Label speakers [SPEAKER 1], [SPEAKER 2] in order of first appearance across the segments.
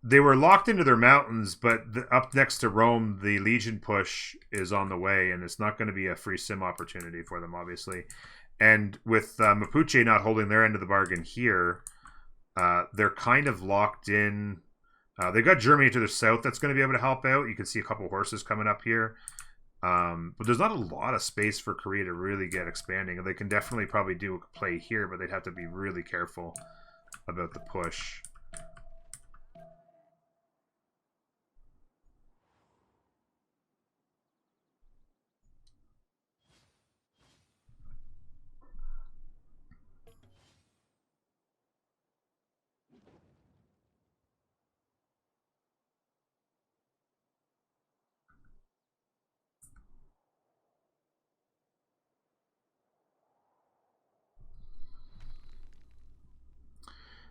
[SPEAKER 1] they were locked into their mountains, but up next to Rome, the Legion push is on the way, and it's not going to be a free sim opportunity for them, obviously. And with Mapuche not holding their end of the bargain here, they're kind of locked in. They've got Germany to the south that's going to be able to help out. You can see a couple horses coming up here. But there's not a lot of space for Korea to really get expanding. They can definitely probably do a play here, but they'd have to be really careful about the push.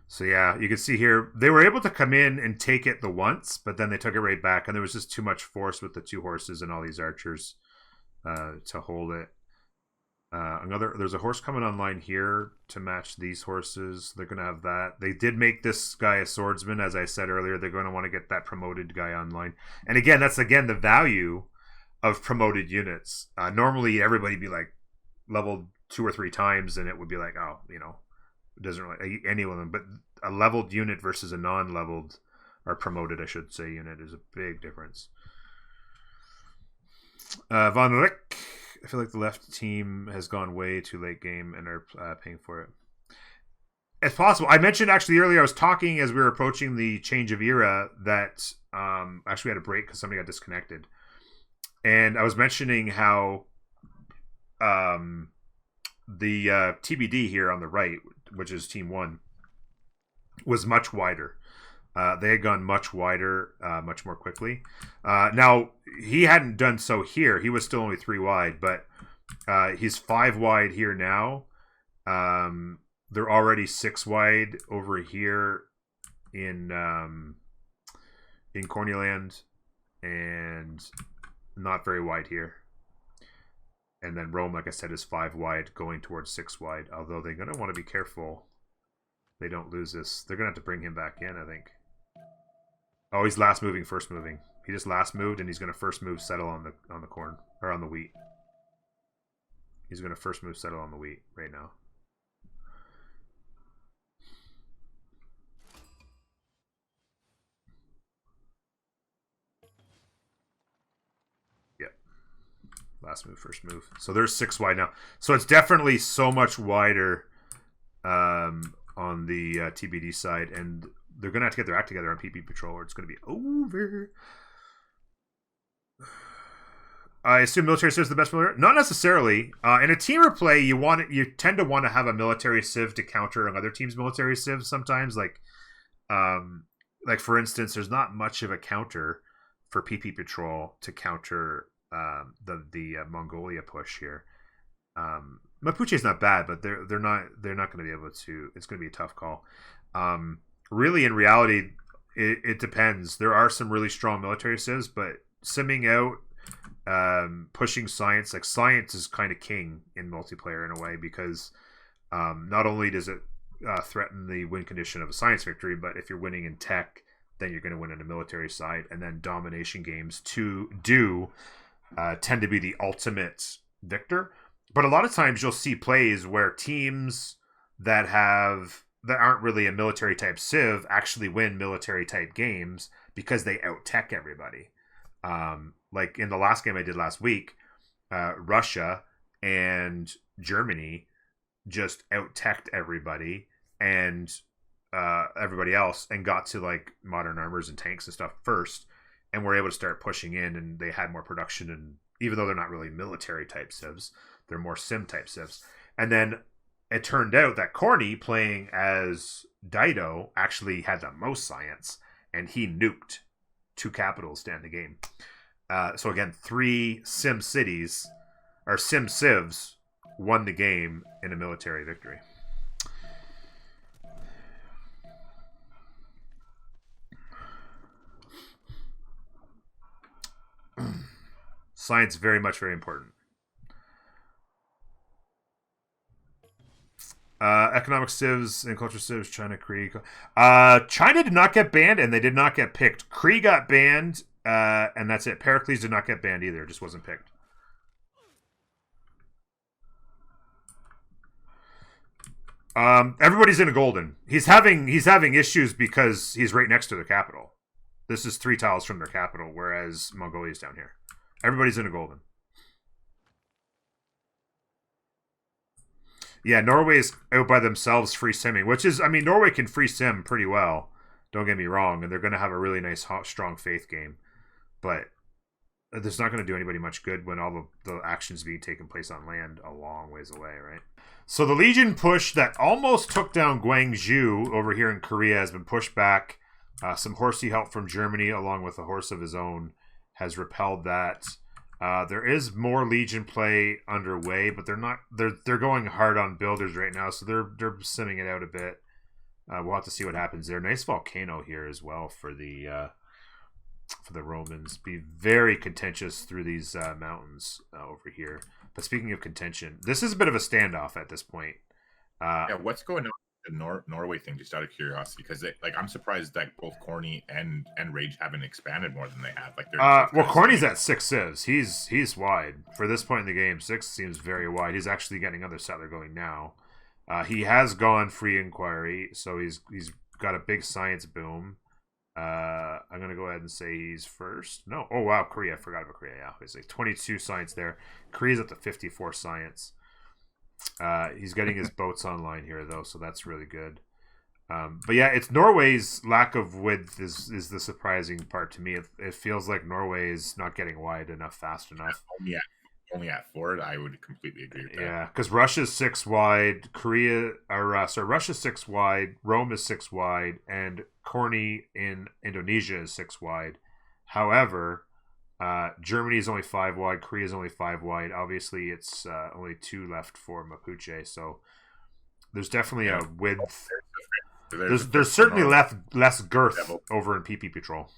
[SPEAKER 1] So yeah, you can see here, they were able to come in and take it the once, but then they took it right back, and there was just too much force with the two horses and all these archers to hold it. There's a horse coming online here to match these horses. They're going to have that. They did make this guy a swordsman, as I said earlier. They're going to want to get that promoted guy online. And again, that's the value of promoted units. Normally, everybody'd be like leveled 2 or 3 times, and it would be like, oh, it doesn't really any of them. But a leveled unit versus a non-leveled or promoted, I should say, unit is a big difference. Von Rick, I feel like the left team has gone way too late game and are paying for it. It's possible. I mentioned actually earlier, I was talking as we were approaching the change of era that actually we had a break because somebody got disconnected. And I was mentioning how the TBD here on the right, which is team 1, was much wider. They had gone much wider, much more quickly. Now, he hadn't done so here. He was still only 3 wide, but he's 5 wide here now. They're already 6 wide over here in Cornuland, and not very wide here. And then Rome, like I said, is 5 wide, going towards 6 wide. Although they're going to want to be careful they don't lose this. They're going to have to bring him back in, I think. Oh, he's last moving, first moving. He just last moved, and he's going to first move, settle on the corn, or on the wheat. He's going to first move, settle on the wheat right now. Yep. Last move, first move. So there's 6 wide now. So it's definitely so much wider on the TBD side, and they're going to have to get their act together on PP Patrol, or it's going to be over. I assume military civ is the best military. Not necessarily. In a team replay, you tend to want to have a military civ to counter another team's military civ. Sometimes, like for instance, there's not much of a counter for PP Patrol to counter the Mongolia push here. Mapuche is not bad, but they're not going to be able to. It's going to be a tough call. Really, in reality, it depends. There are some really strong military civs, but simming out, pushing science, like science is kind of king in multiplayer in a way, because not only does it threaten the win condition of a science victory, but if you're winning in tech, then you're going to win on the military side, and then domination games tend to be the ultimate victor. But a lot of times you'll see plays where teams that aren't really a military type civ actually win military type games because they out tech everybody. Like in the last game I did last week, Russia and Germany just out teched everybody and everybody else, and got to like modern armors and tanks and stuff first, and were able to start pushing in, and they had more production. And even though they're not really military type civs, they're more sim type civs. And then it turned out that Corny, playing as Dido, actually had the most science, and he nuked 2 capitals to end the game. So again, 3 sim cities, or sim civs, won the game in a military victory. Science very important. Economic civs and culture civs, China, Kree. China did not get banned, and they did not get picked. Kree got banned, and that's it. Pericles did not get banned either; just wasn't picked. Everybody's in a golden. He's having issues because he's right next to the capital. This is 3 tiles from their capital, whereas Mongolia's down here. Everybody's in a golden. Yeah, Norway's out by themselves free simming, which is, I mean, Norway can free sim pretty well. Don't get me wrong, and they're going to have a really nice, strong faith game. But that's not going to do anybody much good when all the actions being taken place on land a long ways away, right? So the Legion push that almost took down Gwangju over here in Korea has been pushed back. Some horsey help from Germany, along with a horse of his own, has repelled that. There is more Legion play underway, but they're going hard on builders right now, so they're simming it out a bit. We'll have to see what happens there. Nice volcano here as well for the Romans. Be very contentious through these mountains over here. But speaking of contention, this is a bit of a standoff at this point.
[SPEAKER 2] Yeah, what's going on with the Norway thing? Just out of curiosity, because I'm surprised that both Corny and Rage haven't expanded more than they have. Like,
[SPEAKER 1] well, Corny's at 6 civs. He's wide for this point in the game. 6 seems very wide. He's actually getting another settler going now. He has gone free inquiry, so he's got a big science boom. I'm gonna go ahead and say he's first. No, oh wow, Korea. I forgot about Korea. Yeah, he's like 22 science there. Korea's at the 54 science. He's getting his boats online here though, so that's really good. But yeah, it's Norway's lack of width is the surprising part to me. It feels like Norway is not getting wide enough fast enough.
[SPEAKER 2] Only at 4, I would completely agree with that.
[SPEAKER 1] Yeah, because Russia's 6 wide, Russia's 6 wide, Rome is 6 wide, and Corny in Indonesia is 6 wide. However, Germany is only 5 wide, Korea is only 5 wide. Obviously, it's only 2 left for Mapuche, so there's definitely a width. There's certainly less girth over in PP Patrol.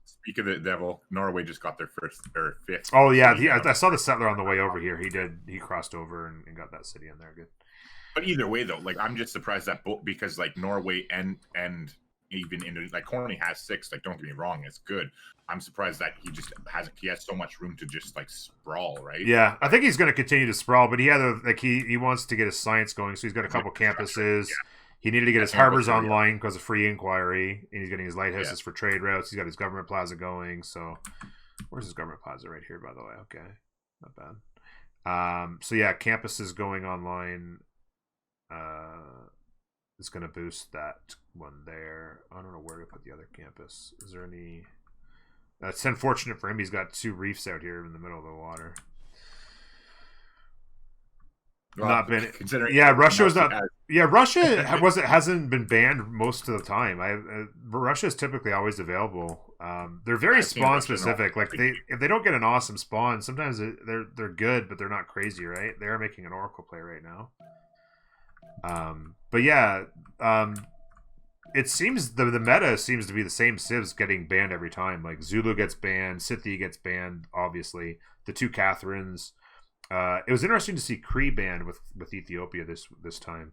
[SPEAKER 2] Speak of the devil, Norway just got their 5th.
[SPEAKER 1] Oh yeah, I saw the settler on the way over here. He crossed over and got that city in there. Good.
[SPEAKER 2] But either way, though, like I'm just surprised that because like Norway and even like Corny has 6. Like, don't get me wrong, it's good. I'm surprised that he has so much room to just like sprawl, right?
[SPEAKER 1] Yeah, I think he's going to continue to sprawl, but he wants to get his science going, so he's got a couple campuses. Yeah. He needed to get his harbors online because of free inquiry, and he's getting his lighthouses for trade routes. He's got his government plaza going. So, where's his government plaza? Right here, by the way. Okay, not bad. So yeah, campus is going online. It's going to boost that one there. I don't know where to put the other campus. Is there any? That's unfortunate for him. He's got 2 reefs out here in the middle of the water. Well, not been. Yeah, Russia was not. Yeah, Russia hasn't been banned most of the time. Russia is typically always available. They're very spawn specific. Like if they don't get an awesome spawn, sometimes they're good, but they're not crazy, right? They are making an Oracle play right now. But yeah, it seems the meta seems to be the same civs getting banned every time. Like Zulu gets banned, Scythia gets banned. Obviously, the 2 Catherines. It was interesting to see Cree banned with Ethiopia this time,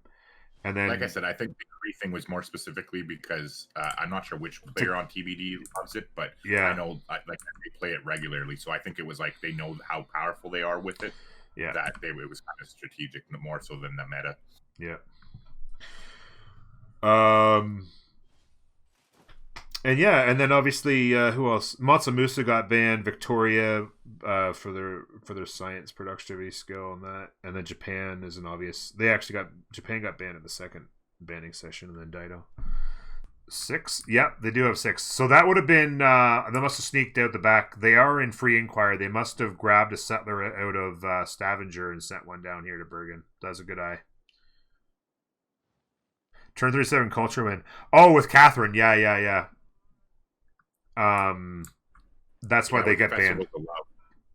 [SPEAKER 1] and then
[SPEAKER 2] like I said, I think the Cree thing was more specifically because I'm not sure which player on TBD loves it, but yeah, I know like they play it regularly, so I think it was like they know how powerful they are with it. Yeah, that it was kind of strategic more so than the meta.
[SPEAKER 1] Yeah. And then obviously, who else? Mansa Musa got banned. Victoria for their science productivity skill and that. And then Japan is an obvious. Japan got banned in the second banning session, and then Daito. 6? Yep, they do have 6. So that would have been. They must have sneaked out the back. They are in free inquiry. They must have grabbed a settler out of Stavanger and sent one down here to Bergen. That's a good eye. Turn 37 culture win. Oh, with Catherine. Yeah. That's why they get banned.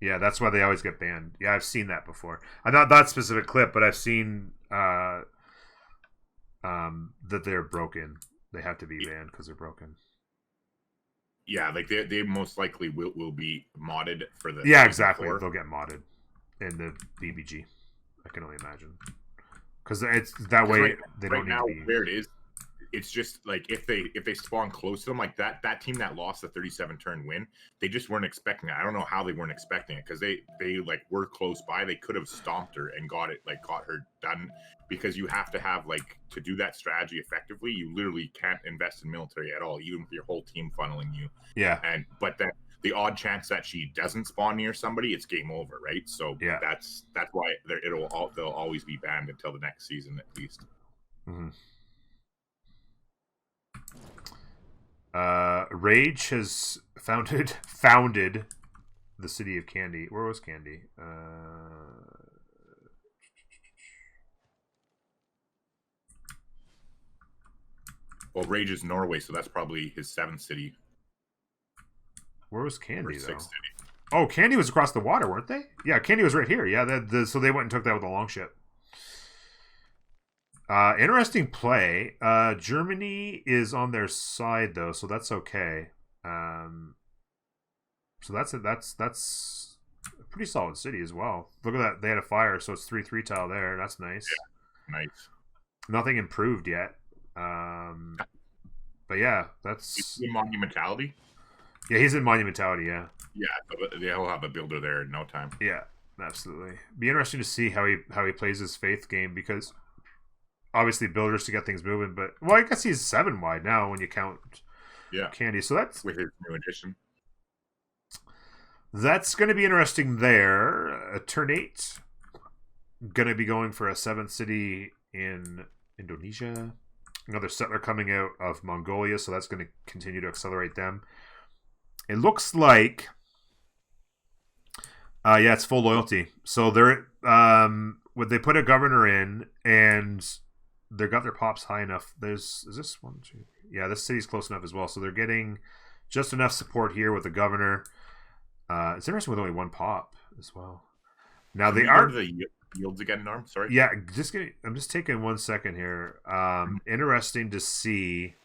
[SPEAKER 1] Yeah, that's why they always get banned. Yeah, I've seen that before. Not that specific clip, but I've seen that they're broken. They have to be banned because they're broken.
[SPEAKER 2] Yeah, like they most likely will be modded for the.
[SPEAKER 1] Yeah, exactly. They'll get modded in the BBG. I can only imagine. because it's that way they don't
[SPEAKER 2] now,
[SPEAKER 1] need to be.
[SPEAKER 2] Where it is, it's just like if they spawn close to them like that team that lost the 37 turn win, they just weren't expecting it. I don't know how they weren't expecting it, because they like were close by. They could have stomped her and got her done, because you have to have, like, to do that strategy effectively, you literally can't invest in military at all, even with your whole team funneling you. But then the odd chance that she doesn't spawn near somebody, it's game over, right? So that's why they'll always be banned until the next season at least.
[SPEAKER 1] Mm-hmm. Rage has founded the city of Candy. Where was Candy?
[SPEAKER 2] Well, Rage is Norway, so that's probably his 7th city.
[SPEAKER 1] Where was Candy, though?
[SPEAKER 2] 6th city.
[SPEAKER 1] Oh, Candy was across the water, weren't they? Yeah, Candy was right here. Yeah, so they went and took that with a longship. Interesting play. Germany is on their side, though, so that's okay. So that's a pretty solid city as well. Look at that. They had a fire, so it's 3/3 tile there. That's nice.
[SPEAKER 2] Yeah, nice.
[SPEAKER 1] Nothing improved yet. But yeah, that's
[SPEAKER 2] in Monumentality.
[SPEAKER 1] Yeah, he's in Monumentality. Yeah.
[SPEAKER 2] Yeah, they'll have a builder there in no time.
[SPEAKER 1] Yeah, absolutely. Be interesting to see how he plays his faith game, because obviously builders to get things moving. But I guess he's 7 wide now when you count Candy. So that's
[SPEAKER 2] with his new addition.
[SPEAKER 1] That's going to be interesting there. Turn 8, going to be going for a 7th city in Indonesia. Another settler coming out of Mongolia, so that's going to continue to accelerate them. It looks like, it's full loyalty. So they're would they put a governor in, and they got their pops high enough. Is this 1, 2? Yeah, this city's close enough as well. So they're getting just enough support here with the governor. It's interesting with only 1 pop as well. Now they are
[SPEAKER 2] the yields again, Norm. Sorry.
[SPEAKER 1] Yeah, I'm just taking 1 second here. Interesting to see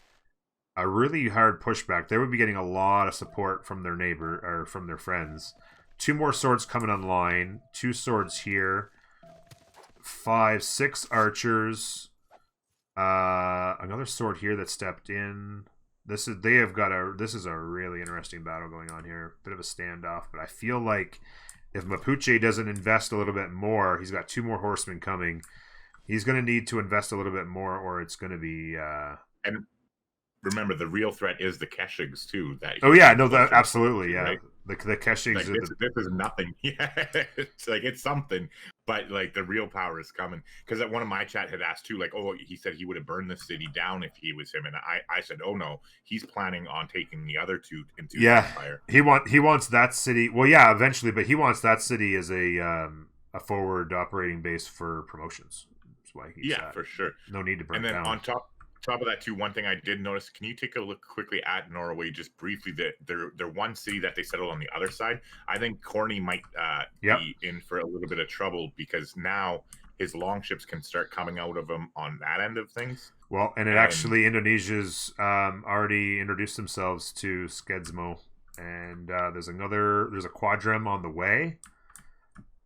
[SPEAKER 1] a really hard pushback. They would be getting a lot of support from their neighbor or from their friends. 2 more swords coming online. 2 swords here. 5, 6 archers. Another sword here that stepped in. This is a really interesting battle going on here. Bit of a standoff, but I feel like if Mapuche doesn't invest a little bit more, he's got 2 more horsemen coming. He's going to need to invest a little bit more, or it's going to be.
[SPEAKER 2] And remember, the real threat is the Keshigs too.
[SPEAKER 1] Absolutely, yeah. Right? The Keshigs.
[SPEAKER 2] Like, this is nothing. Yeah, it's something, but like the real power is coming. Because one of my chat had asked too, like, he said he would have burned the city down if he was him, and I said, oh no, he's planning on taking the other 2 into the empire.
[SPEAKER 1] He wants that city. Well, yeah, eventually, but he wants that city as a forward operating base for promotions. That's why he's
[SPEAKER 2] for sure.
[SPEAKER 1] No need to burn
[SPEAKER 2] it down.
[SPEAKER 1] And
[SPEAKER 2] then on top of that too, one thing I did notice, can you take a look quickly at Norway just briefly? That they're one city that they settled on the other side. I think Corny might be in for a little bit of trouble, because now his longships can start coming out of him on that end of things.
[SPEAKER 1] Well, and actually Indonesia's already introduced themselves to Skedsmo, and there's a quadrem on the way,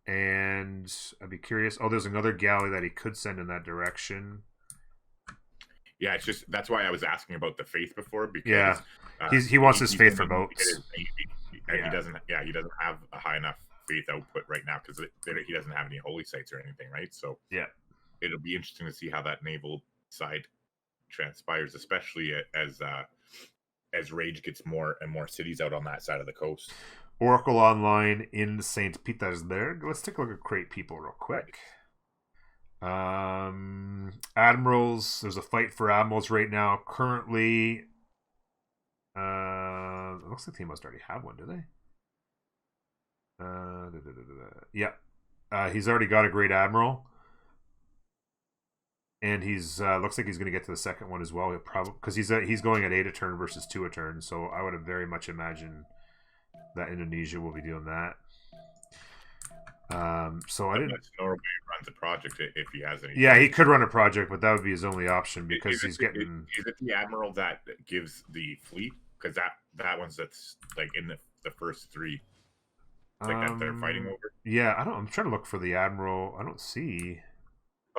[SPEAKER 1] and I'd be curious. There's another galley that he could send in that direction.
[SPEAKER 2] Yeah, it's just that's why I was asking about the faith before, because
[SPEAKER 1] he wants his faith for boats.
[SPEAKER 2] He doesn't have a high enough faith output right now, because he doesn't have any holy sites or anything, right? So it'll be interesting to see how that naval side transpires, especially as Rage gets more and more cities out on that side of the coast.
[SPEAKER 1] Oracle online in St. Petersburg. Let's take a look at Crate People real quick. Admirals, there's a fight for admirals right now. Currently, it looks like they must already have one, do they? He's already got a great admiral, and he's looks like he's going to get to the second one as well. He'll probably, because he's going at 8 a turn versus 2 a turn, so I would have very much imagined that Indonesia will be doing that. So I didn't.
[SPEAKER 2] Norway runs a project if he has any.
[SPEAKER 1] Yeah, he could run a project, but that would be his only option, because he's getting.
[SPEAKER 2] Is it the admiral that gives the fleet? Because that one's that's like in the first 3, like that they're fighting over.
[SPEAKER 1] Yeah, I'm trying to look for the admiral. I don't see.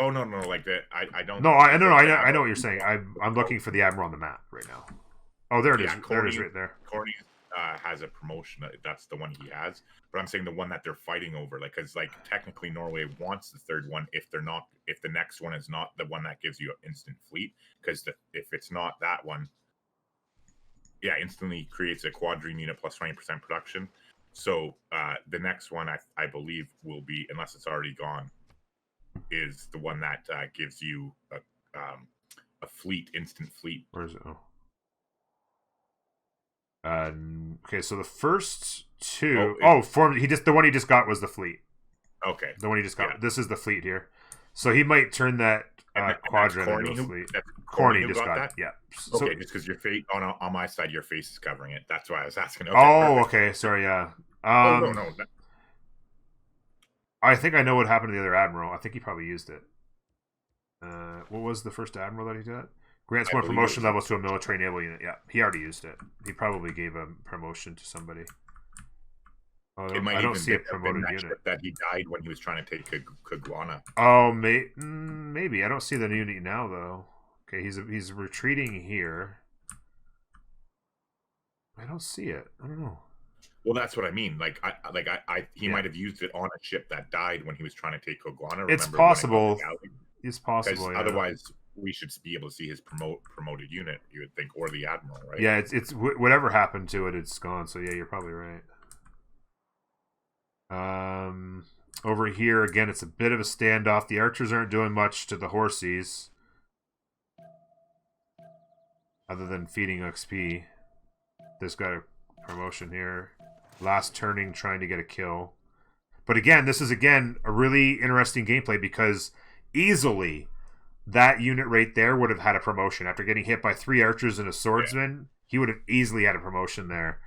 [SPEAKER 2] Oh no, like that. I don't.
[SPEAKER 1] No, I know what you're saying. I'm looking for the admiral on the map right now. Oh, there it is. There it is, right there.
[SPEAKER 2] Corny has a promotion. That's the one he has. But I'm saying the one that they're fighting over, like, because like technically Norway wants the third one if they're not, if the next one is not the one that gives you an instant fleet, because if it's not that one, yeah, instantly creates a quadrine unit plus 20% production. So the next one I believe will be, unless it's already gone, is the one that gives you a fleet, instant fleet.
[SPEAKER 1] Where is it? Oh. Okay, so the first two. The one he just got was the fleet.
[SPEAKER 2] Okay,
[SPEAKER 1] the one he just got. Yeah. This is the fleet here. So he might turn that quadrant into a fleet. Corny just got that. Yeah.
[SPEAKER 2] So, okay, just because your face on my side, your face is covering it. That's why I was asking.
[SPEAKER 1] Okay, okay. Sorry. Yeah.
[SPEAKER 2] No.
[SPEAKER 1] I think I know what happened to the other admiral. I think he probably used it. What was the first admiral that he did? Grants more promotion levels to a military naval unit. Yeah, he already used it. He probably gave a promotion to somebody.
[SPEAKER 2] I don't see a promoted unit. That he died when he was trying to take Caguana.
[SPEAKER 1] Oh, maybe. I don't see the unit now, though. Okay, he's retreating here. I don't see it. I don't know.
[SPEAKER 2] Well, that's what I mean. He might have used it on a ship that died when he was trying to take Caguana.
[SPEAKER 1] It's possible. It's possible. Yeah.
[SPEAKER 2] Otherwise, we should be able to see his promoted unit. You would think, or the admiral, right?
[SPEAKER 1] Yeah, it's whatever happened to it. It's gone. So yeah, you're probably right. Over here again, it's a bit of a standoff. The archers aren't doing much to the horsies, other than feeding XP. This got a promotion here. Last turning, trying to get a kill. But again, this is a really interesting gameplay because easily that unit right there would have had a promotion. After getting hit by 3 archers and a swordsman, he would have easily had a promotion there.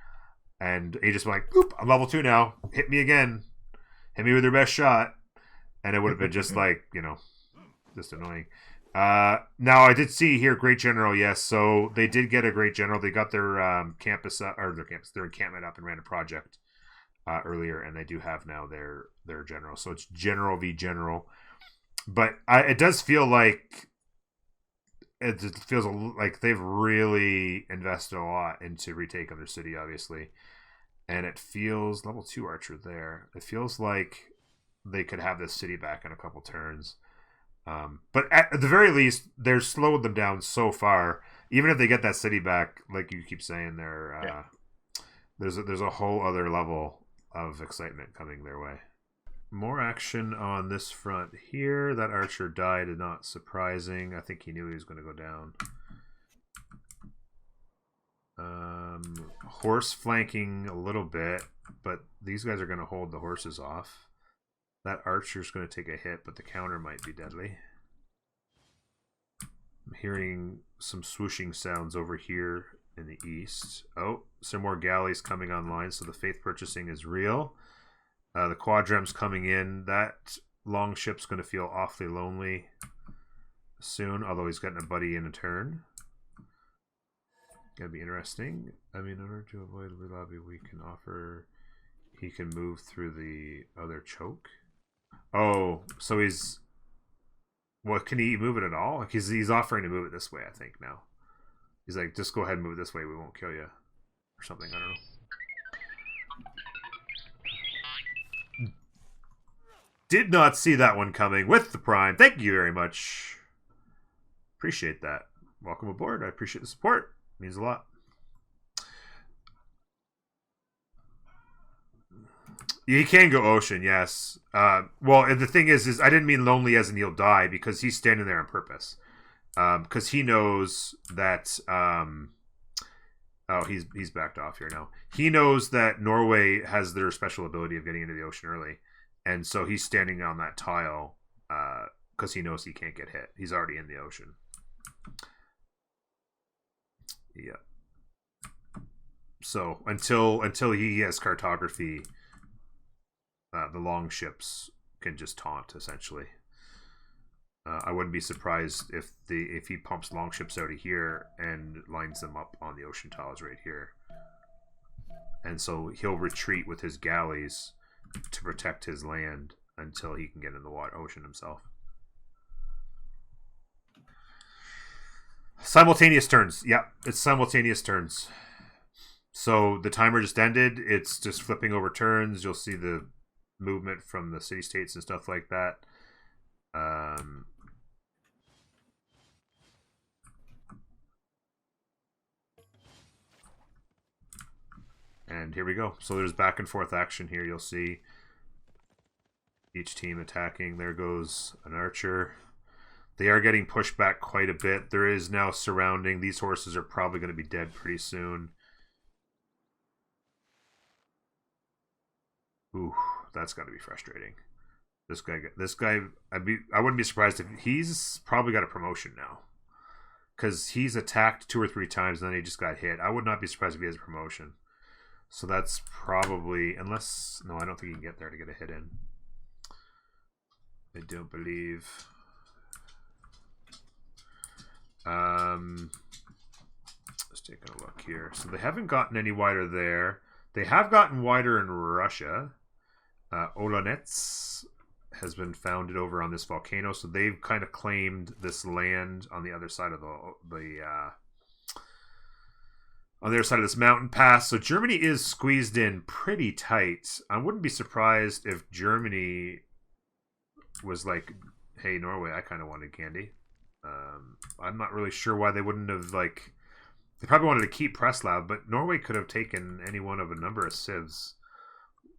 [SPEAKER 1] And he just went like, "Oop, I'm level 2 now. Hit me again. Hit me with your best shot." And it would have been just like, just annoying. Now, I did see here, Great General, yes. So they did get a Great General. They got their their encampment up and ran a project earlier, and they do have now their general. So it's General v. General. But it does feel like they've really invested a lot into retake of their city, obviously. And it feels level 2 archer there. It feels like they could have this city back in a couple turns. But at the very least, they're slowed them down so far. Even if they get that city back, like you keep saying, there's a whole other level of excitement coming their way. More action on this front here. That archer died, not surprising. I think he knew he was going to go down. Horse flanking a little bit, but these guys are going to hold the horses off. That archer's going to take a hit, but the counter might be deadly. I'm hearing some swooshing sounds over here in the east. Oh, some more galleys coming online, so the faith purchasing is real. The quadrem's coming in. That long ship's going to feel awfully lonely soon, although he's getting a buddy in a turn. Gonna be interesting. I mean, in order to avoid the lobby, we can offer. He can move through the other choke. Oh, so he's. What, can he move it at all? Like he's offering to move it this way, I think now. He's like, just go ahead and move it this way. We won't kill you, or something. I don't know. Did not see that one coming with the Prime. Thank you very much. Appreciate that. Welcome aboard. I appreciate the support. Means a lot. He can go ocean, yes. Well, and the thing is I didn't mean lonely as in he'll die, because he's standing there on purpose. Because he knows that. Oh, he's backed off here now. He knows that Norway has their special ability of getting into the ocean early, and so he's standing on that tile because he knows he can't get hit. He's already in the ocean. Yeah. So until he has cartography, the long ships can just taunt essentially. I wouldn't be surprised if he pumps long ships out of here and lines them up on the ocean tiles right here. And so he'll retreat with his galleys to protect his land until he can get in the ocean himself. Simultaneous turns. Yeah, it's simultaneous turns. So the timer just ended. It's just flipping over turns. You'll see the movement from the city states and stuff like that. And here we go. So there's back and forth action here. You'll see each team attacking. There goes an archer. They are getting pushed back quite a bit. There is now surrounding. These horses are probably going to be dead pretty soon. Ooh, that's got to be frustrating. This guy. I wouldn't be surprised if he's probably got a promotion now, because he's attacked 2 or 3 times and then he just got hit. I would not be surprised if he has a promotion. So that's probably, unless, no, I don't think he can get there to get a hit in. I don't believe. Just taking a look here. So they haven't gotten any wider there. They have gotten wider in Russia. Olonets has been founded over on this volcano, so they've kind of claimed this land on the other side of on the other side of this mountain pass. So Germany is squeezed in pretty tight. I wouldn't be surprised if Germany was like, "Hey, Norway, I kind of wanted candy." I'm not really sure why they wouldn't have, like, they probably wanted to keep Preslav, but Norway could have taken any one of a number of civs.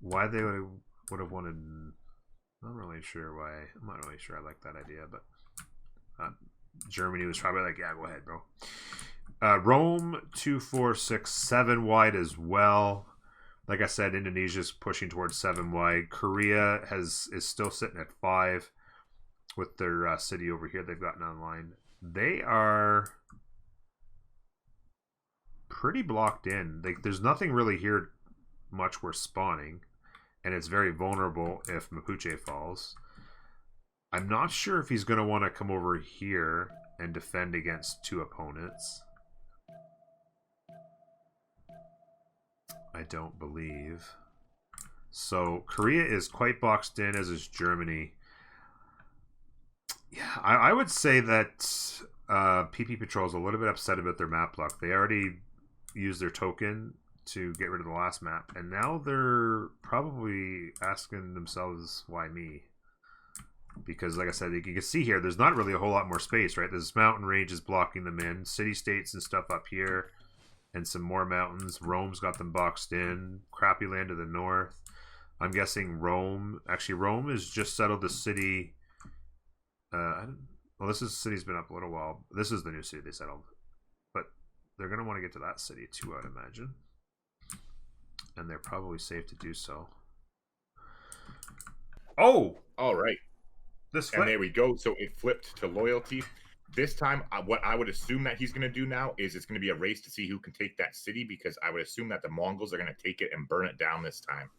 [SPEAKER 1] Why they would have wanted, I'm not really sure why. I'm not really sure I like that idea, but Germany was probably like, yeah, go ahead, bro. Rome 2, 4, 6, 7 wide as well. Like I said, Indonesia's pushing towards 7 wide. Korea is still sitting at 5 with their city over here they've gotten online. They are pretty blocked in. There's nothing really here much worth spawning, and it's very vulnerable if Mapuche falls. I'm not sure if he's going to want to come over here and defend against 2 opponents. I don't believe. So Korea is quite boxed in, as is Germany. Yeah, I would say that PP Patrol is a little bit upset about their map block. They already used their token to get rid of the last map, and now they're probably asking themselves, why me? Because, like I said, you can see here, there's not really a whole lot more space, right? This mountain range is blocking them in. City-states and stuff up here, and some more mountains. Rome's got them boxed in. Crappy land to the north. I'm guessing Rome... Actually, Rome has just settled the city... well, city's been up a little while. This is the new city they settled. But they're going to want to get to that city too, I'd imagine. And they're probably safe to do so. Oh!
[SPEAKER 2] All right. And there we go. So it flipped to loyalty. This time, what I would assume that he's going to do now is it's going to be a race to see who can take that city, because I would assume that the Mongols are going to take it and burn it down this time.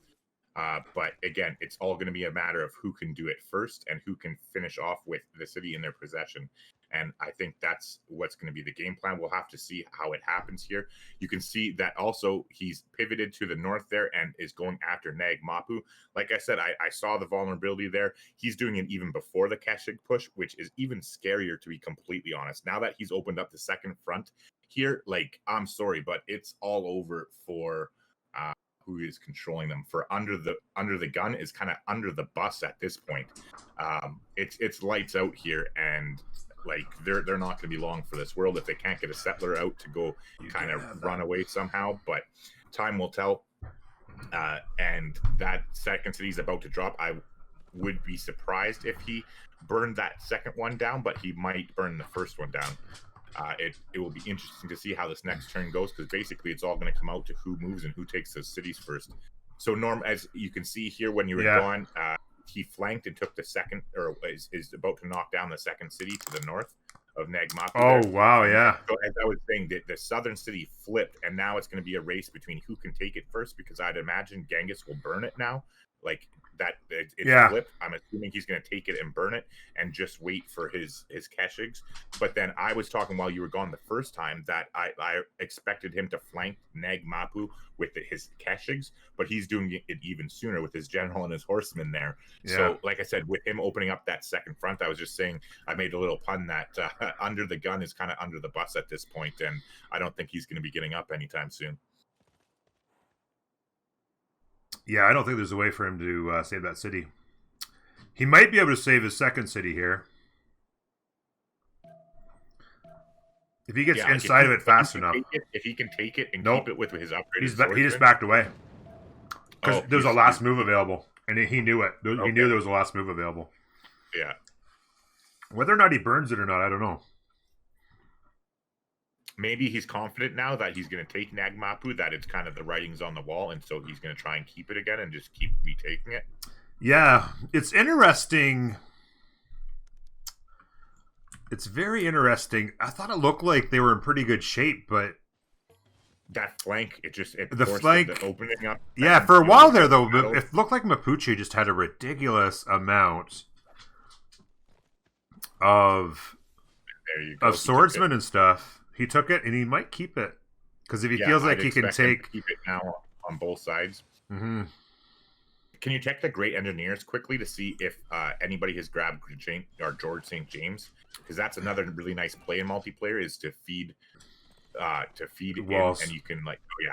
[SPEAKER 2] But again, it's all going to be a matter of who can do it first and who can finish off with the city in their possession. And I think that's what's going to be the game plan. We'll have to see how it happens here. You can see that also he's pivoted to the north there and is going after Nag Mapu. Like I said, I saw the vulnerability there. He's doing it even before the Keshig push, which is even scarier, to be completely honest. Now that he's opened up the second front here, like, I'm sorry, but it's all over for who is controlling them. For under the gun is kind of under the bus at this point. It's lights out here, and like they're not going to be long for this world if they can't get a settler out to go kind of run away somehow. But time will tell. And that second city is about to drop. I would be surprised if he burned that second one down, but he might burn the first one down. It will be interesting to see how this next turn goes, because basically it's all going to come out to who moves and who takes those cities first. So Norm, as you can see here, when you were gone, he flanked and took the second, or is about to knock down the second city to the north of Nag Mapu.
[SPEAKER 1] Oh, wow, yeah.
[SPEAKER 2] So as I was saying, the southern city flipped, and now it's going to be a race between who can take it first, because I'd imagine Genghis will burn it now. Like, that it's flipped. I'm assuming he's going to take it and burn it and just wait for his Keshigs. But then I was talking while you were gone the first time that I expected him to flank Nag Mapu with his Keshigs, but he's doing it even sooner with his general and his horsemen there. Yeah. So, like I said, with him opening up that second front, I was just saying, I made a little pun that under the gun is kind of under the bus at this point, and I don't think he's going to be getting up anytime soon.
[SPEAKER 1] Yeah, I don't think there's a way for him to save that city. He might be able to save his second city here. If he gets inside of it fast enough.
[SPEAKER 2] If he can take it and keep it with his upgraded
[SPEAKER 1] he just backed away. Because there was a last move available. And he knew it. He knew there was a last move available.
[SPEAKER 2] Yeah.
[SPEAKER 1] Whether or not he burns it or not, I don't know.
[SPEAKER 2] Maybe he's confident now that he's going to take Nag Mapu, that it's kind of the writings on the wall, and so he's going to try and keep it again and just keep retaking it.
[SPEAKER 1] Yeah, it's interesting. It's very interesting. I thought it looked like they were in pretty good shape, but
[SPEAKER 2] that flank,
[SPEAKER 1] the flank
[SPEAKER 2] opening up.
[SPEAKER 1] Yeah, for a while there though, it looked like Mapuche just had a ridiculous amount of swordsmen and stuff. He took it, and he might keep it because if he feels like he can keep
[SPEAKER 2] it now on both sides.
[SPEAKER 1] Mm-hmm.
[SPEAKER 2] Can you check the Great Engineers quickly to see if anybody has grabbed George St. James? Because that's another really nice play in multiplayer is to feed walls, and you can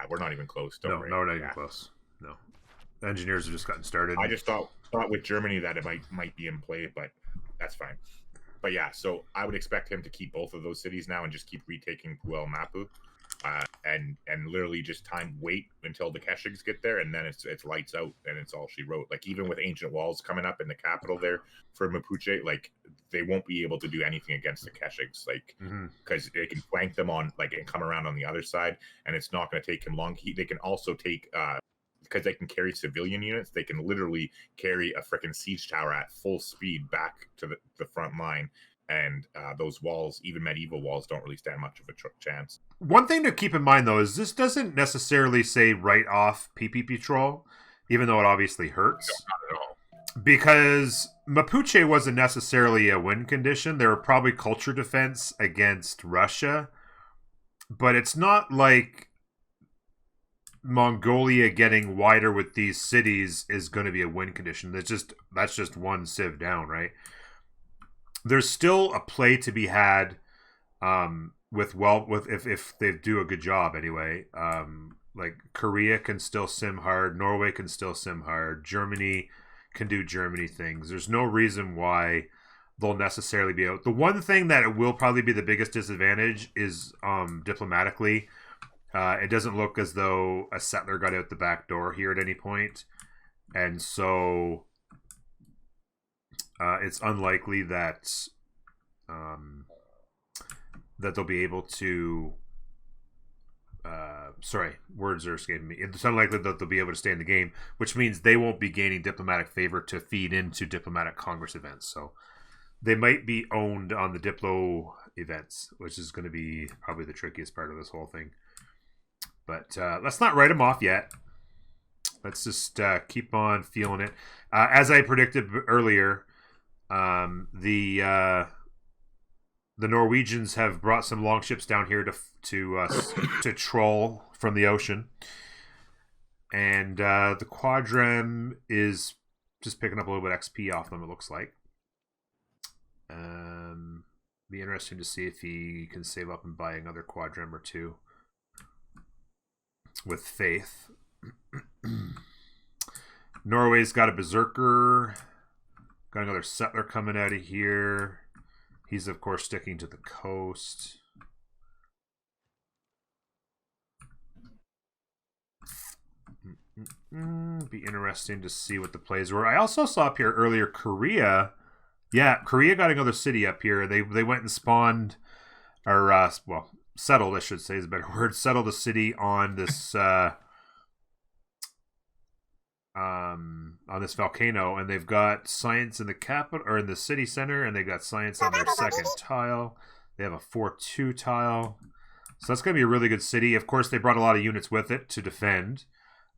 [SPEAKER 2] we're not even close.
[SPEAKER 1] Not even close. No, the engineers have just gotten started.
[SPEAKER 2] I just thought with Germany that it might be in play, but that's fine. But yeah, so I would expect him to keep both of those cities now and just keep retaking Puel Mapu, and literally just wait until the Keshigs get there, and then it's lights out, and it's all she wrote. Like even with ancient walls coming up in the capital there for Mapuche, like they won't be able to do anything against the Keshigs, like because they can flank them on and come around on the other side, and it's not going to take him long. They can also take. Because they can carry civilian units, they can literally carry a freaking siege tower at full speed back to the front line. And those walls, even medieval walls, don't really stand much of a chance.
[SPEAKER 1] One thing to keep in mind, though, is this doesn't necessarily say right off PP Patrol, even though it obviously hurts.
[SPEAKER 2] No, not at all.
[SPEAKER 1] Because Mapuche wasn't necessarily a win condition. They were probably culture defense against Russia. But it's not like Mongolia getting wider with these cities is going to be a win condition. That's just one civ down, right? There's still a play to be had if they do a good job anyway. Like Korea can still sim hard, Norway can still sim hard, Germany can do Germany things. There's no reason why they'll necessarily be out. The one thing that it will probably be the biggest disadvantage is diplomatically. It doesn't look as though a settler got out the back door here at any point. And so it's unlikely that they'll be able to sorry, words are escaping me. It's unlikely that they'll be able to stay in the game, which means they won't be gaining diplomatic favor to feed into diplomatic Congress events. So they might be owned on the Diplo events, which is going to be probably the trickiest part of this whole thing. But let's not write them off yet. Let's just keep on feeling it. As I predicted earlier, the Norwegians have brought some longships down here to troll from the ocean, and the Quadrem is just picking up a little bit XP off them. It looks like. Be interesting to see if he can save up and buy another Quadrem or two. With faith. Norway's got a berserker. Got another settler coming out of here. He's of course sticking to the coast. Be interesting to see what the plays were. I also saw up here earlier Korea. Yeah, Korea got another city up here. They went and spawned, or settled, I should say is a better word. Settled a city on this volcano, and they've got science in the capital or in the city center, and they've got science on their second tile. They have a 4-2 tile, so that's going to be a really good city. Of course, they brought a lot of units with it to defend.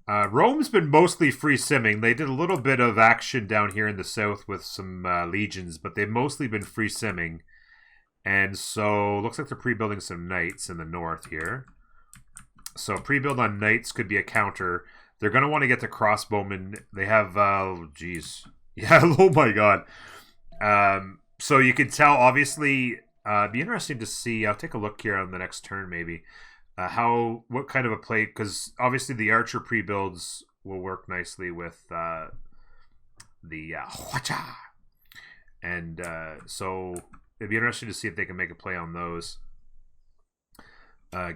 [SPEAKER 1] Rome's been mostly free simming. They did a little bit of action down here in the south with some legions, but they've mostly been free simming. And so looks like they're pre-building some knights in the north here. So pre-build on knights could be a counter. They're going to want to get the crossbowmen. They have, geez. Yeah, oh my god. So you can tell, obviously, be interesting to see. I'll take a look here on the next turn, maybe. What kind of a play, because obviously the archer pre-builds will work nicely with the Hwacha. And so it'd be interesting to see if they can make a play on those.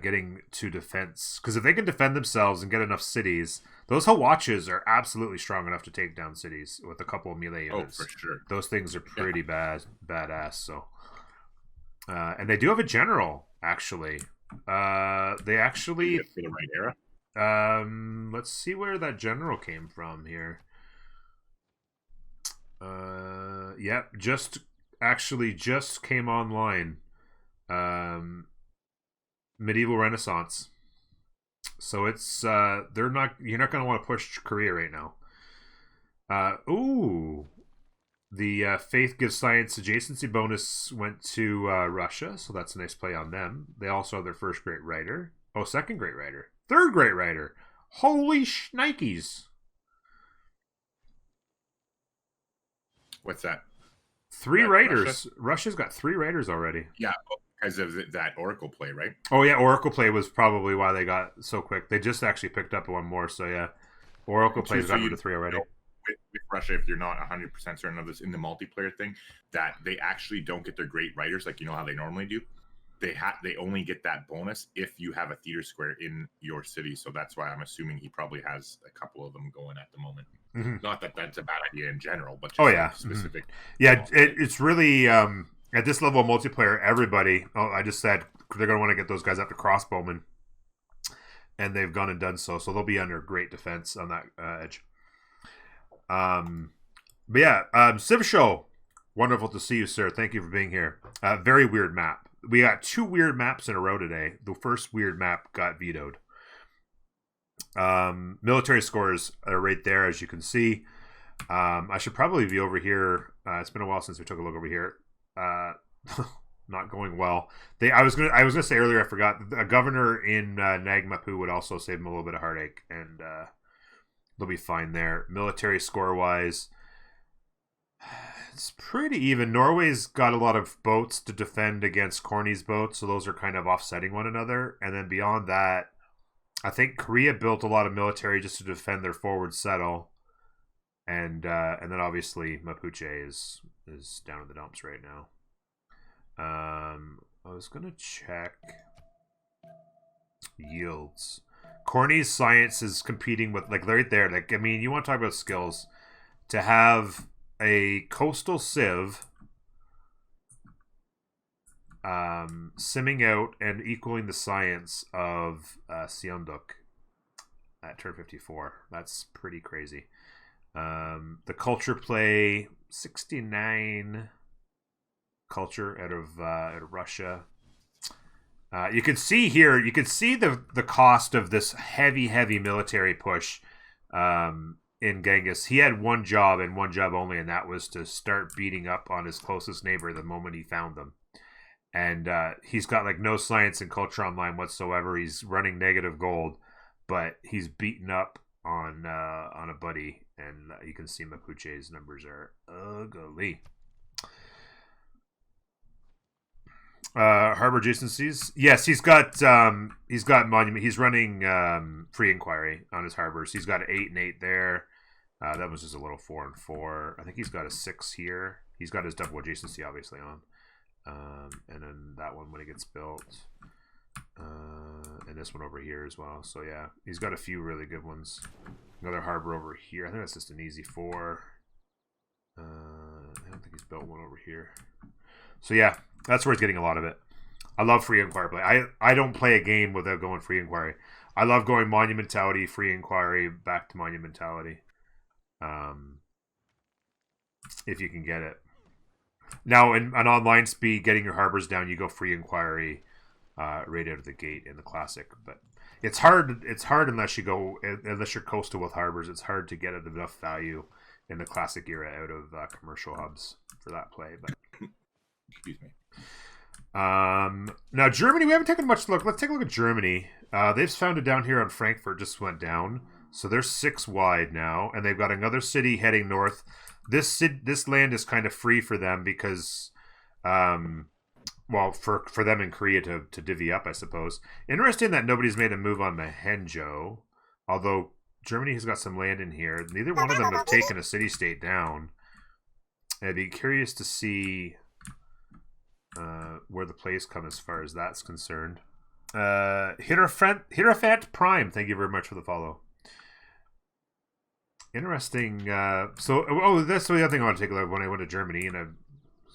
[SPEAKER 1] Getting to defense, because if they can defend themselves and get enough cities, those Hwachas are absolutely strong enough to take down cities with a couple of melee units.
[SPEAKER 2] Oh, for sure.
[SPEAKER 1] Those things are pretty badass. So, and they do have a general, actually. They actually
[SPEAKER 2] for the right era.
[SPEAKER 1] Let's see where that general came from here. Yep, just came online. Medieval Renaissance. So it's you're not going to want to push Korea right now. The Faith Gives Science adjacency bonus went to Russia, so that's a nice play on them. They also have their first great writer. Oh, second great writer. Third great writer. Holy shnikes.
[SPEAKER 2] What's that?
[SPEAKER 1] 3 writers. Russia's got 3 writers already.
[SPEAKER 2] Yeah, because of that Oracle play, right?
[SPEAKER 1] Oh, yeah, Oracle play was probably why they got so quick. They just actually picked up one more, so yeah. Oracle play's got to 3 already.
[SPEAKER 2] With Russia, if you're not 100% certain of this in the multiplayer thing, that they actually don't get their great writers like how they normally do. They only get that bonus if you have a theater square in your city. So that's why I'm assuming he probably has a couple of them going at the moment. Mm-hmm. Not that that's a bad idea in general, but just specific.
[SPEAKER 1] Mm-hmm. Yeah, it's really at this level of multiplayer, everybody. I just said they're going to want to get those guys up to crossbowmen, and they've gone and done so. So they'll be under great defense on that edge. But yeah, Civ Show, wonderful to see you, sir. Thank you for being here. Very weird map. We got 2 weird maps in a row today. The first weird map got vetoed. Military scores are right there, as you can see. I should probably be over here. It's been a while since we took a look over here. Not going well. I was gonna say earlier, I forgot. A governor in Nagmapu would also save them a little bit of heartache, and they'll be fine there. Military score wise, it's pretty even. Norway's got a lot of boats to defend against Corny's boats, so those are kind of offsetting one another. And then beyond that, I think Korea built a lot of military just to defend their forward settle, and then obviously Mapuche is down in the dumps right now. I was gonna check yields. Corny's science is competing with right there. I mean, you want to talk about skills to have a coastal civ simming out and equaling the science of Seonduk at turn 54. That's pretty crazy. The culture play 69 culture out of Russia. You can see here, the cost of this heavy military push in Genghis. He had one job and one job only, and that was to start beating up on his closest neighbor the moment he found them. And he's got no science and culture online whatsoever. He's running negative gold, but he's beaten up on a buddy, and you can see Mapuche's numbers are ugly. Harbor adjacencies. Yes, he's got monument. He's running free inquiry on his harbors. He's got an 8 and 8 there. That was just a little 4 and 4. I think he's got a 6 here. He's got his double adjacency obviously on. And then that one when it gets built. And this one over here as well. So yeah, he's got a few really good ones. Another harbor over here. I think that's just an easy 4. I don't think he's built one over here. So yeah, that's where he's getting a lot of it. I love free inquiry play. I don't play a game without going free inquiry. I love going monumentality, free inquiry, back to monumentality. If you can get it. Now, in an online speed, getting your harbors down, you go free inquiry right out of the gate in the classic. But It's hard. It's hard unless you're coastal with harbors. It's hard to get enough value in the classic era out of commercial hubs for that play. But
[SPEAKER 2] excuse me.
[SPEAKER 1] Now Germany, we haven't taken much look. Let's take a look at Germany. They've founded down here on Frankfurt, just went down, so they're 6 wide now, and they've got another city heading north. This land is kind of free for them because, well, for them in Korea to divvy up, I suppose. Interesting that nobody's made a move on Mahenjo, although Germany has got some land in here. Neither one of them have taken a city-state down. I'd be curious to see where the plays come as far as that's concerned. Hierophant Prime, thank you very much for the follow. Interesting. That's the other thing I want to take a look at when I went to Germany, and I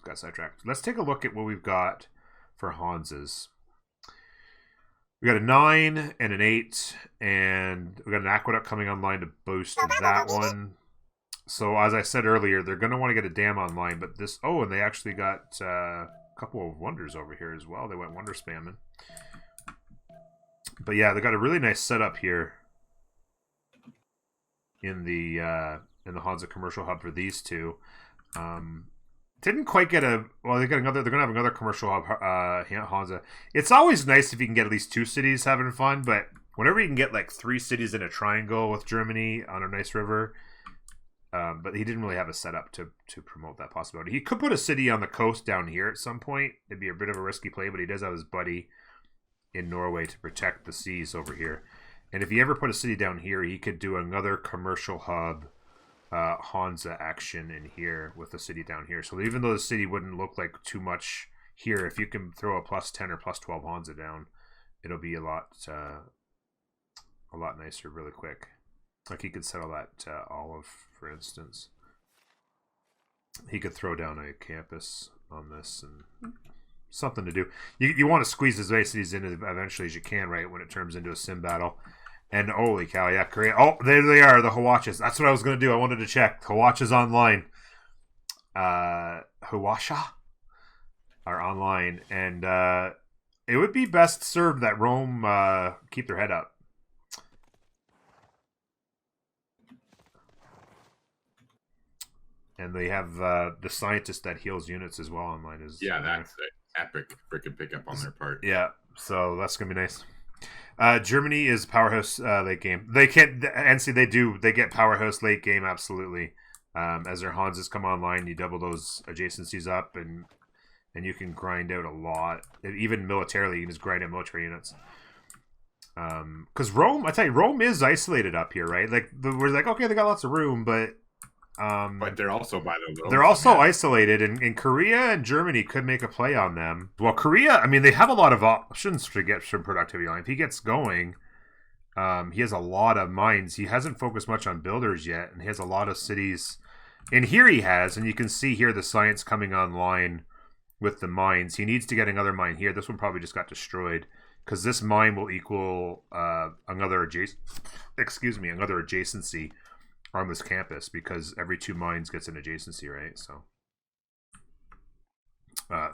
[SPEAKER 1] got sidetracked. Let's take a look at what we've got for Hans's. We got a 9 and an 8, and we got an aqueduct coming online to boost that one. So as I said earlier, they're going to want to get a dam online, but this... Oh, and they actually got a couple of wonders over here as well. They went wonder spamming. But yeah, they got a really nice setup here in the Hansa commercial hub for these two. Didn't quite get a... Well, they're going to have another commercial hub, Hansa. It's always nice if you can get at least 2 cities having fun, but whenever you can get like 3 cities in a triangle with Germany on a nice river... but he didn't really have a setup to promote that possibility. He could put a city on the coast down here at some point. It'd be a bit of a risky play, but he does have his buddy in Norway to protect the seas over here. And if he ever put a city down here, he could do another commercial hub Hansa action in here with the city down here. So even though the city wouldn't look like too much here, if you can throw a +10 or +12 Hansa down, it'll be a lot nicer really quick. Like he could settle that Olive, for instance. He could throw down a campus on this and something to do. You want to squeeze as many cities in eventually as you can, right, when it turns into a sim battle. And holy cow, yeah, Korea. Oh, there they are, the Hawachas. That's what I was going to do. I wanted to check. Hawachas online. Hawasha are online. And it would be best served that Rome keep their head up. And they have the scientist that heals units as well online.
[SPEAKER 2] That's an epic freaking pickup on their part.
[SPEAKER 1] Yeah, so that's going to be nice. Germany is powerhouse late game. They can't NC. They get powerhouse late game absolutely. As their Hansas come online, you double those adjacencies up, and you can grind out a lot. Even militarily, you can just grind out military units. Because Rome, I tell you, Rome is isolated up here, right? Like we're like, okay, they got lots of room, but
[SPEAKER 2] they're also
[SPEAKER 1] they're also isolated, and Korea and Germany could make a play on them. Well, Korea, I mean, they have a lot of options to get some productivity on. If he gets going, he has a lot of mines. He hasn't focused much on builders yet, and he has a lot of cities. And here he has, and you can see here the science coming online with the mines. He needs to get another mine here. This one probably just got destroyed because this mine will equal another adjacency on this campus, because every 2 mines gets an adjacency, right?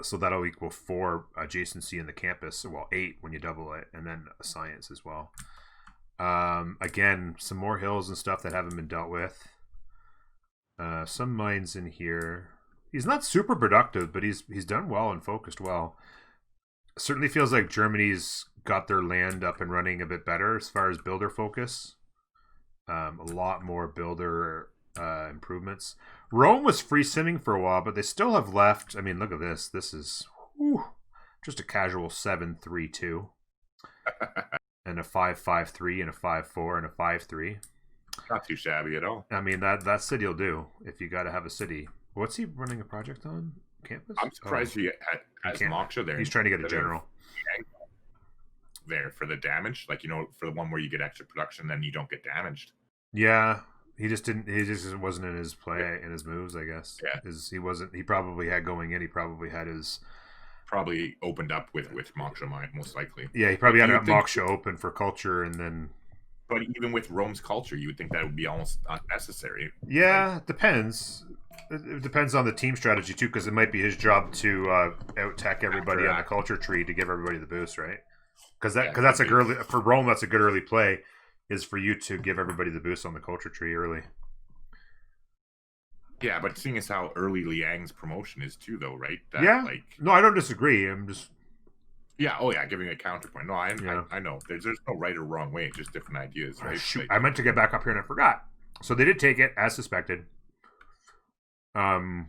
[SPEAKER 1] So that'll equal 4 adjacency in the campus. Well, 8 when you double it, and then a science as well. Again, some more hills and stuff that haven't been dealt with. Some mines in here. He's not super productive, but he's done well and focused well. Certainly feels like Germany's got their land up and running a bit better as far as builder focus. A lot more builder improvements. Rome was free simming for a while, but they still have left. I mean, look at this. This is just a casual 7-3-2. And a 5-5-3 and a 5-4 and a 5-3.
[SPEAKER 2] Not too shabby at all.
[SPEAKER 1] I mean, that city will do if you got to have a city. What's he running a project on? Campus?
[SPEAKER 2] I'm surprised he has Moksha there.
[SPEAKER 1] He's trying to get a general.
[SPEAKER 2] There for the damage, like, for the one where you get extra production, then you don't get damaged.
[SPEAKER 1] Yeah, he just wasn't in his play, in his moves, I guess.
[SPEAKER 2] Yeah,
[SPEAKER 1] he probably had going in. He probably had his
[SPEAKER 2] opened up with Moksha Mind, most likely.
[SPEAKER 1] Yeah, he probably had Moksha open for culture, and then.
[SPEAKER 2] But even with Rome's culture, you would think that would be almost unnecessary.
[SPEAKER 1] Yeah, right? It depends. It depends on the team strategy too, because it might be his job to out-tech everybody on the culture tree to give everybody the boost, right? because that's a good early, for Rome. That's a good early play, is for you to give everybody the boost on the culture tree early.
[SPEAKER 2] Yeah, but seeing as how early Liang's promotion is too, though, right?
[SPEAKER 1] No, I don't disagree. I'm just.
[SPEAKER 2] Yeah. Oh, yeah. Giving a counterpoint. No, I know. There's no right or wrong way. Just different ideas. Right?
[SPEAKER 1] Shoot, I meant to get back up here and I forgot. So they did take it as suspected. They're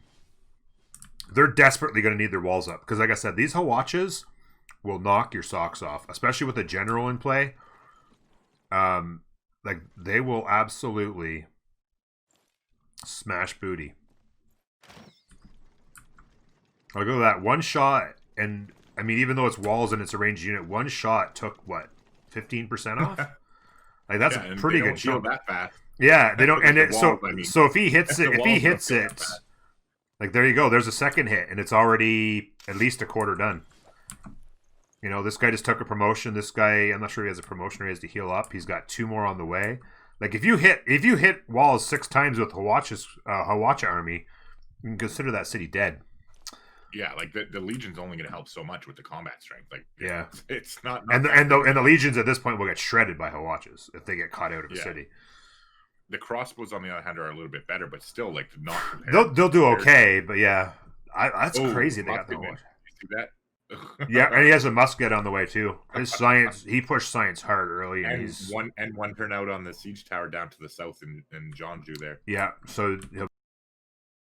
[SPEAKER 1] desperately going to need their walls up because, like I said, these Hawatches will knock your socks off, especially with a general in play. Like they will absolutely smash booty. I'll go to that one shot, and I mean, even though it's walls and it's a ranged unit, one shot took what 15% off. Like that's a pretty good shot.
[SPEAKER 2] That fast.
[SPEAKER 1] Yeah, they don't. And it, walls, so if he hits it, like there you go. There's a second hit, and it's already at least a quarter done. You know, this guy just took a promotion. This guy, I'm not sure he has a promotion or he has to heal up. He's got 2 more on the way. Like if you hit walls 6 times with Hawacha army, you can consider that city dead.
[SPEAKER 2] Yeah, like the Legion's only going to help so much with the combat strength. Like,
[SPEAKER 1] yeah,
[SPEAKER 2] it's not
[SPEAKER 1] and the Legions at this point will get shredded by Hawachas if they get caught out of the city.
[SPEAKER 2] The crossbows, on the other hand, are a little bit better, but still, like, not
[SPEAKER 1] compared. They'll do okay, but yeah, that's crazy. They got the Hawachas.
[SPEAKER 2] You see that?
[SPEAKER 1] Yeah, and he has a musket on the way too. His science, he pushed science hard early,
[SPEAKER 2] and one turnout on the siege tower down to the south in Jeonju there.
[SPEAKER 1] Yeah, so